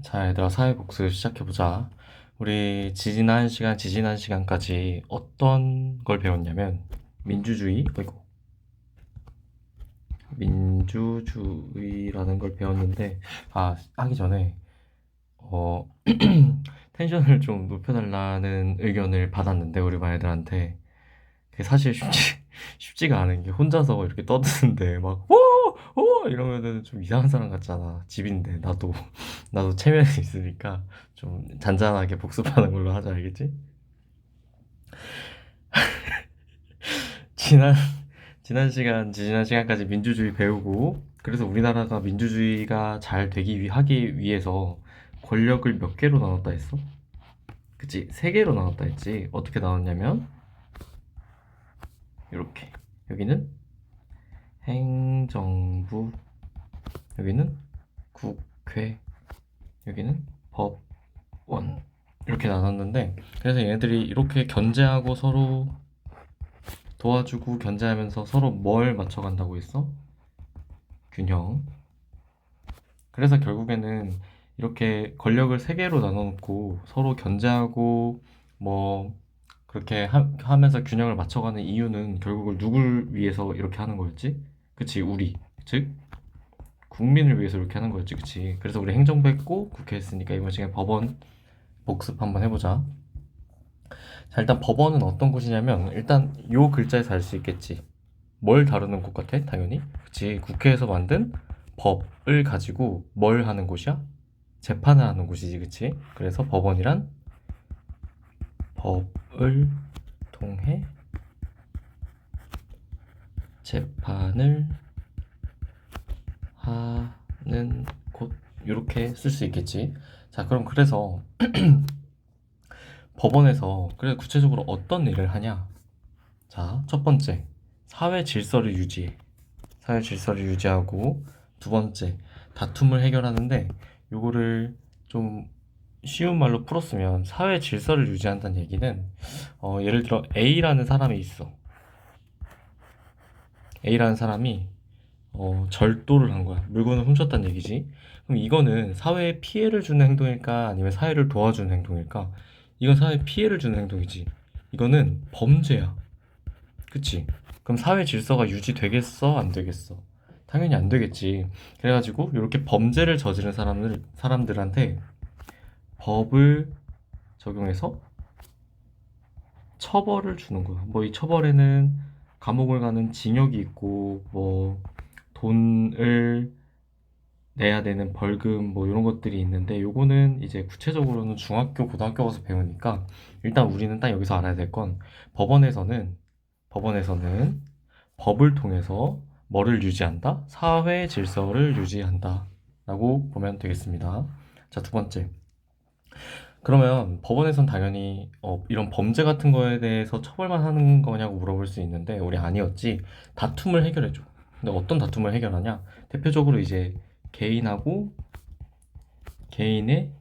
자, 얘들아, 사회복습 시작해보자. 우리 지지난 시간까지 어떤 걸 배웠냐면, 민주주의라는 걸 배웠는데, 하기 전에, 어, 텐션을 좀 높여달라는 의견을 받았는데, 우리 반 애들한테. 그게 사실 쉽지가 않은 게 혼자서 이렇게 떠드는데, 막, 이러면은 좀 이상한 사람 같잖아. 집인데, 나도 체면이 있으니까 좀 잔잔하게 복습하는 걸로 하자, 알겠지? 지난, 지난 시간까지 민주주의 배우고, 그래서 우리나라가 민주주의가 잘 하기 위해서 권력을 몇 개로 나눴다 했어? 그치? 세 개로 나눴다 했지. 어떻게 나눴냐면, 이렇게. 여기는 행정부, 여기는 국회, 여기는 법원. 이렇게 나눴는데, 그래서 얘네들이 이렇게 견제하고 서로 도와주고 견제하면서 서로 뭘 맞춰간다고 했어? 균형. 그래서 결국에는 이렇게 권력을 세 개로 나눠놓고 서로 견제하고 뭐 그렇게 하면서 균형을 맞춰가는 이유는 결국은 누굴 위해서 이렇게 하는 거였지? 그치, 우리. 즉, 국민을 위해서 이렇게 하는 거였지, 그치? 그래서 우리 행정부 했고 국회 했으니까 이번 시간에 법원 복습 한번 해보자. 자, 일단 법원은 어떤 곳이냐면 일단 요 글자에서 알 수 있겠지. 뭘 다루는 곳 같아? 당연히. 그치. 국회에서 만든 법을 가지고 뭘 하는 곳이야? 재판을 하는 곳이지, 그치? 그래서 법원이란 법을 통해 재판을 하는 곳. 이렇게 쓸 수 있겠지. 자, 그럼 그래서 법원에서 그래 구체적으로 어떤 일을 하냐? 자, 첫 번째, 사회 질서를 유지해. 사회 질서를 유지하고, 두 번째, 다툼을 해결하는데, 요거를 좀 쉬운 말로 풀었으면, 사회 질서를 유지한다는 얘기는, 예를 들어 A라는 사람이 있어. A라는 사람이, 절도를 한 거야. 물건을 훔쳤다는 얘기지. 그럼 이거는 사회에 피해를 주는 행동일까? 아니면 사회를 도와주는 행동일까? 이건 사회에 피해를 주는 행동이지. 이거는 범죄야. 그치? 그럼 사회 질서가 유지되겠어? 안 되겠어? 당연히 안 되겠지. 그래가지고 이렇게 범죄를 저지른 사람들한테 법을 적용해서 처벌을 주는 거야. 뭐 이 처벌에는 감옥을 가는 징역이 있고 뭐 돈을 내야 되는 벌금 뭐 이런 것들이 있는데 요거는 이제 구체적으로는 중학교, 고등학교 가서 배우니까 일단 우리는 딱 여기서 알아야 될 건 법원에서는 법원에서는 법을 통해서 뭐를 유지한다? 사회 질서를 유지한다. 라고 보면 되겠습니다. 자, 두 번째. 그러면 법원에선 당연히 이런 범죄 같은 거에 대해서 처벌만 하는 거냐고 물어볼 수 있는데 우리 아니었지. 다툼을 해결해줘. 근데 어떤 다툼을 해결하냐? 대표적으로 이제 개인하고 개인의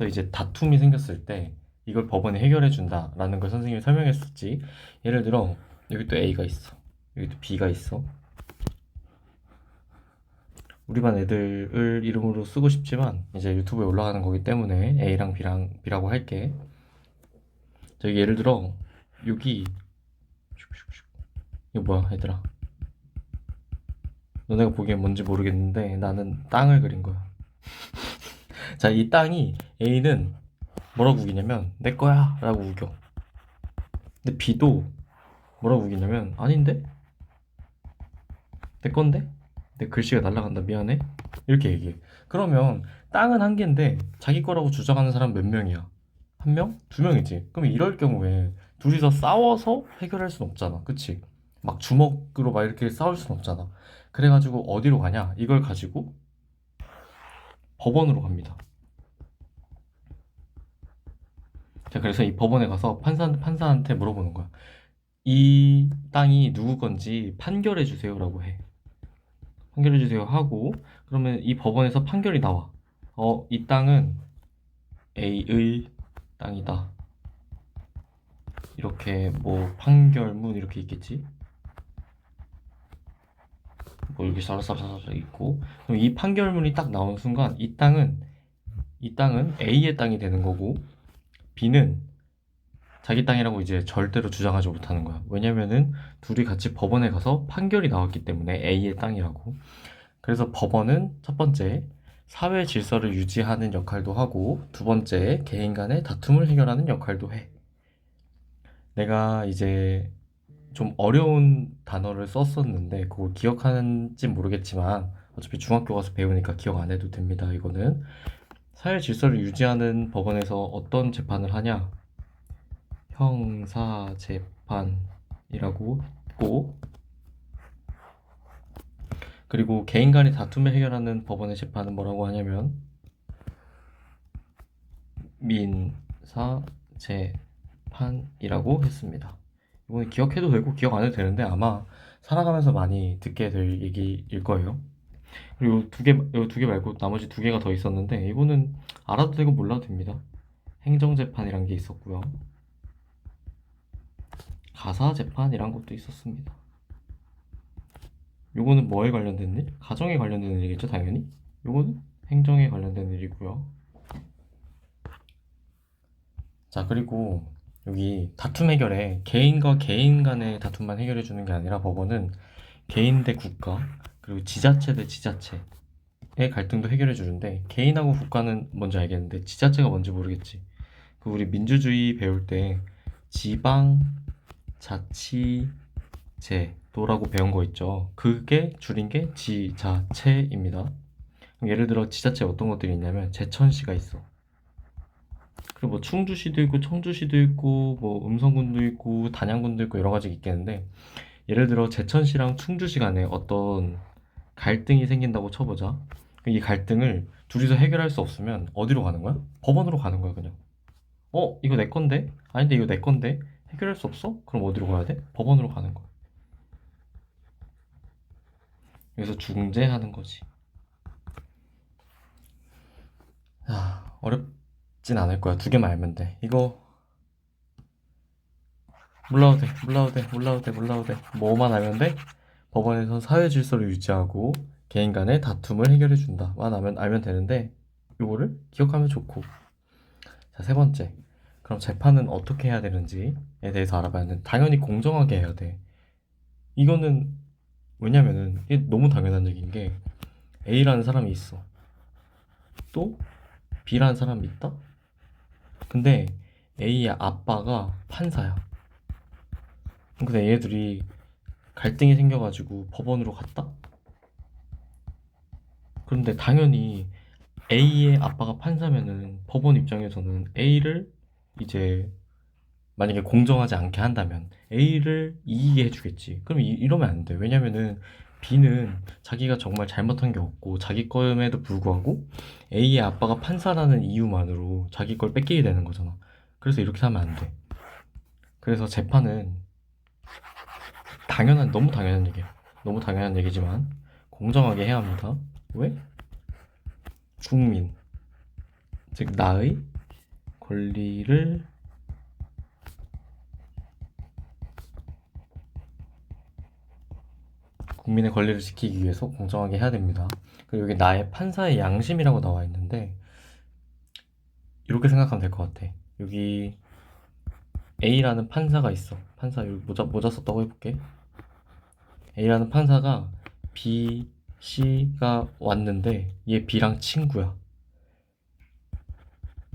이제 다툼이 생겼을 때 이걸 법원이 해결해 준다라는 걸 선생님이 설명했었지. 예를 들어 여기 또 A가 있어. 여기 또 B가 있어. 우리 반 애들을 이름으로 쓰고 싶지만 이제 유튜브에 올라가는 거기 때문에 B라고 할게. 저기 예를 들어 여기 이거 뭐야 얘들아? 너네가 보기엔 뭔지 모르겠는데 나는 땅을 그린 거야. 자, 이 땅이 A는 뭐라고 우기냐면 내 거야 라고 우겨. 근데 B도 뭐라고 우기냐면 아닌데? 내 건데? 내 글씨가 날아간다 미안해 이렇게 얘기해. 그러면 땅은 한 개인데 자기 거라고 주장하는 사람 몇 명이야? 한 명? 두 명이지. 그럼 이럴 경우에 둘이서 싸워서 해결할 순 없잖아, 그치? 막 주먹으로 막 이렇게 싸울 순 없잖아. 그래가지고 어디로 가냐? 이걸 가지고 법원으로 갑니다. 자, 그래서 이 법원에 가서 판사한테 물어보는 거야. 이 땅이 누구 건지 판결해 주세요라고 해. 판결해 주세요 하고 그러면 이 법원에서 판결이 나와. 이 땅은 A의 땅이다. 이렇게 뭐 판결문 이렇게 있겠지. 뭐 이렇게 쌀쌀쌀쌀 있고 그럼 이 판결문이 딱 나오는 순간 이 땅은 이 땅은 A의 땅이 되는 거고 B는 자기 땅이라고 이제 절대로 주장하지 못하는 거야. 왜냐면은 둘이 같이 법원에 가서 판결이 나왔기 때문에 A의 땅이라고. 그래서 법원은 첫 번째 사회 질서를 유지하는 역할도 하고 두 번째 개인 간의 다툼을 해결하는 역할도 해. 내가 이제 좀 어려운 단어를 썼었는데 그걸 기억하는지 모르겠지만 어차피 중학교 가서 배우니까 기억 안 해도 됩니다. 이거는 사회 질서를 유지하는 법원에서 어떤 재판을 하냐? 형사 재판이라고 했고, 그리고 개인 간의 다툼을 해결하는 법원의 재판은 뭐라고 하냐면 민사 재판이라고 했습니다. 이거는 기억해도 되고 기억 안 해도 되는데 아마 살아가면서 많이 듣게 될 얘기일 거예요. 그리고 두 개 말고 나머지 두 개가 더 있었는데 이거는 알아도 되고 몰라도 됩니다. 행정재판이란 게 있었고요. 가사재판이란 것도 있었습니다. 요거는 뭐에 관련된 일? 가정에 관련된 일이겠죠, 당연히. 요거는 행정에 관련된 일이고요. 자, 그리고 여기 다툼 해결에 개인과 개인 간의 다툼만 해결해 주는 게 아니라 법원은 개인 대 국가, 그리고 지자체 대 지자체의 갈등도 해결해 주는데 개인하고 국가는 뭔지 알겠는데 지자체가 뭔지 모르겠지. 그 우리 민주주의 배울 때 지방자치제도라고 배운 거 있죠. 그게 줄인 게 지자체입니다. 예를 들어 지자체에 어떤 것들이 있냐면 제천시가 있어. 그리고 뭐 충주시도 있고 청주시도 있고 뭐 음성군도 있고 단양군도 있고 여러 가지가 있겠는데 예를 들어 제천시랑 충주시 간에 어떤 갈등이 생긴다고 쳐보자. 이 갈등을 둘이서 해결할 수 없으면 어디로 가는 거야? 법원으로 가는 거야, 그냥. 이거 내 건데? 아닌데 이거 내 건데? 해결할 수 없어? 그럼 어디로 가야 돼? 법원으로 가는 거야. 여기서 중재하는 거지. 어렵진 않을 거야. 두 개만 알면 돼. 이거 몰라도 돼. 뭐만 알면 돼? 법원에서 사회 질서를 유지하고 개인 간의 다툼을 해결해 준다만 알면 되는데 이거를 기억하면 좋고. 자, 세 번째. 그럼 재판은 어떻게 해야 되는지에 대해서 알아봐야 돼. 당연히 공정하게 해야 돼. 이거는 왜냐면은 이게 너무 당연한 얘기인 게 A라는 사람이 있어. 또 B라는 사람이 있다? 근데 A의 아빠가 판사야. 근데 얘들이 갈등이 생겨가지고 법원으로 갔다? 그런데 당연히 A의 아빠가 판사면은 법원 입장에서는 A를 이제 만약에 공정하지 않게 한다면 A를 이기게 해주겠지. 그럼 이러면 안 돼. 왜냐면은 B는 자기가 정말 잘못한 게 없고 자기 거임에도 불구하고 A의 아빠가 판사라는 이유만으로 자기 걸 뺏기게 되는 거잖아. 그래서 이렇게 하면 안 돼. 그래서 재판은 너무 당연한 얘기야. 너무 당연한 얘기지만 공정하게 해야 합니다. 왜? 국민, 즉 나의 권리를 국민의 권리를 지키기 위해서 공정하게 해야 됩니다. 그리고 여기 나의 판사의 양심이라고 나와 있는데 이렇게 생각하면 될 것 같아. 여기 A라는 판사가 있어. 판사 여기 모자 썼다고 해볼게. A라는 판사가 B, C가 왔는데 얘 B랑 친구야.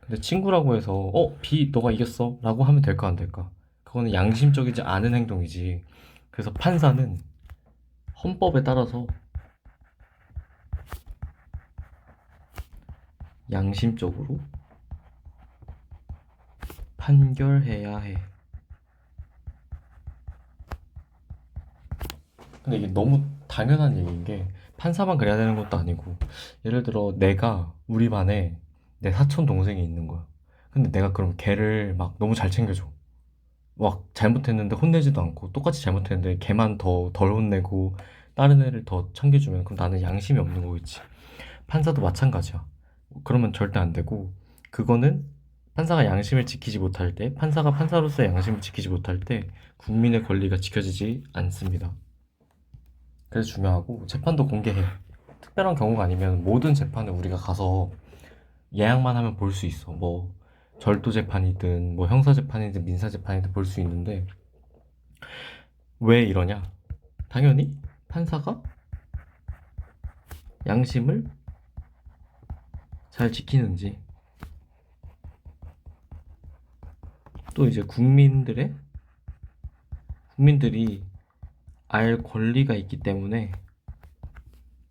근데 친구라고 해서 B 너가 이겼어 라고 하면 될까 안 될까? 그거는 양심적이지 않은 행동이지. 그래서 판사는 헌법에 따라서 양심적으로 판결해야 해. 근데 이게 너무 당연한 얘기인 게 판사만 그래야 되는 것도 아니고 예를 들어 내가 우리 반에 내 사촌 동생이 있는 거야. 근데 내가 그럼 걔를 막 너무 잘 챙겨줘. 막 잘못했는데 혼내지도 않고 똑같이 잘못했는데 걔만 더 덜 혼내고 다른 애를 더 챙겨주면 그럼 나는 양심이 없는 거겠지. 판사도 마찬가지야. 그러면 절대 안 되고 그거는 판사가 양심을 지키지 못할 때 판사가 판사로서의 양심을 지키지 못할 때 국민의 권리가 지켜지지 않습니다. 그래서 중요하고 재판도 공개해. 특별한 경우가 아니면 모든 재판을 우리가 가서 예약만 하면 볼 수 있어. 뭐 절도 재판이든 뭐 형사 재판이든 민사 재판이든 볼 수 있는데 왜 이러냐? 당연히 판사가 양심을 잘 지키는지 또 이제 국민들이 알 권리가 있기 때문에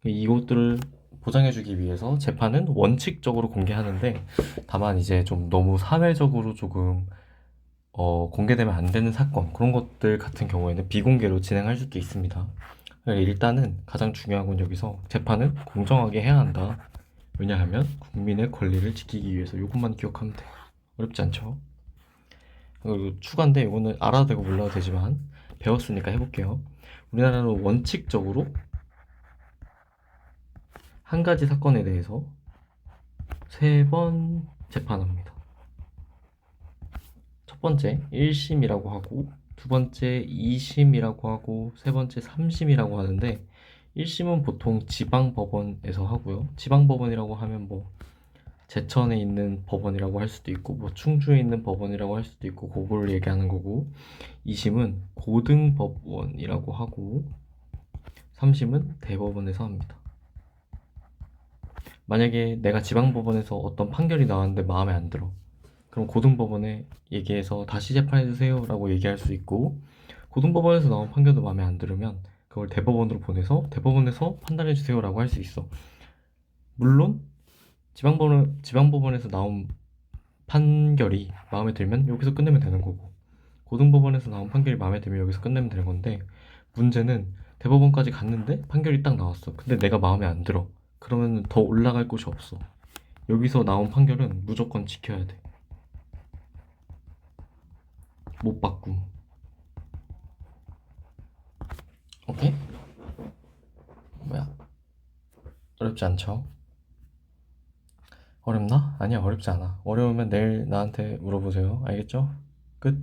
이것들을 보장해주기 위해서 재판은 원칙적으로 공개하는데 다만 이제 좀 너무 사회적으로 조금 공개되면 안 되는 사건 그런 것들 같은 경우에는 비공개로 진행할 수도 있습니다. 일단은 가장 중요한 건 여기서 재판은 공정하게 해야 한다. 왜냐하면 국민의 권리를 지키기 위해서 이것만 기억하면 돼. 어렵지 않죠? 그리고 추가인데 이거는 알아도 되고 몰라도 되지만 배웠으니까 해볼게요. 우리나라는 원칙적으로 한 가지 사건에 대해서 3번 재판합니다. 첫 번째 1심이라고 하고 두 번째 2심이라고 하고 세 번째 3심이라고 하는데 1심은 보통 지방법원에서 하고요. 지방법원이라고 하면 뭐 제천에 있는 법원이라고 할 수도 있고 뭐 충주에 있는 법원이라고 할 수도 있고 그걸 얘기하는 거고 2심은 고등법원이라고 하고 3심은 대법원에서 합니다. 만약에 내가 지방법원에서 어떤 판결이 나왔는데 마음에 안 들어. 그럼 고등법원에 얘기해서 다시 재판해주세요 라고 얘기할 수 있고 고등법원에서 나온 판결도 마음에 안 들으면 그걸 대법원으로 보내서 대법원에서 판단해주세요 라고 할 수 있어. 물론 지방법원에서 나온 판결이 마음에 들면 여기서 끝내면 되는 거고 고등법원에서 나온 판결이 마음에 들면 여기서 끝내면 되는 건데 문제는 대법원까지 갔는데 판결이 딱 나왔어. 근데 내가 마음에 안 들어. 그러면 더 올라갈 곳이 없어. 여기서 나온 판결은 무조건 지켜야 돼. 못 바꿈. 오케이? 뭐야? 어렵지 않죠? 어렵나? 아니야, 어렵지 않아. 어려우면 내일 나한테 물어보세요. 알겠죠? 끝.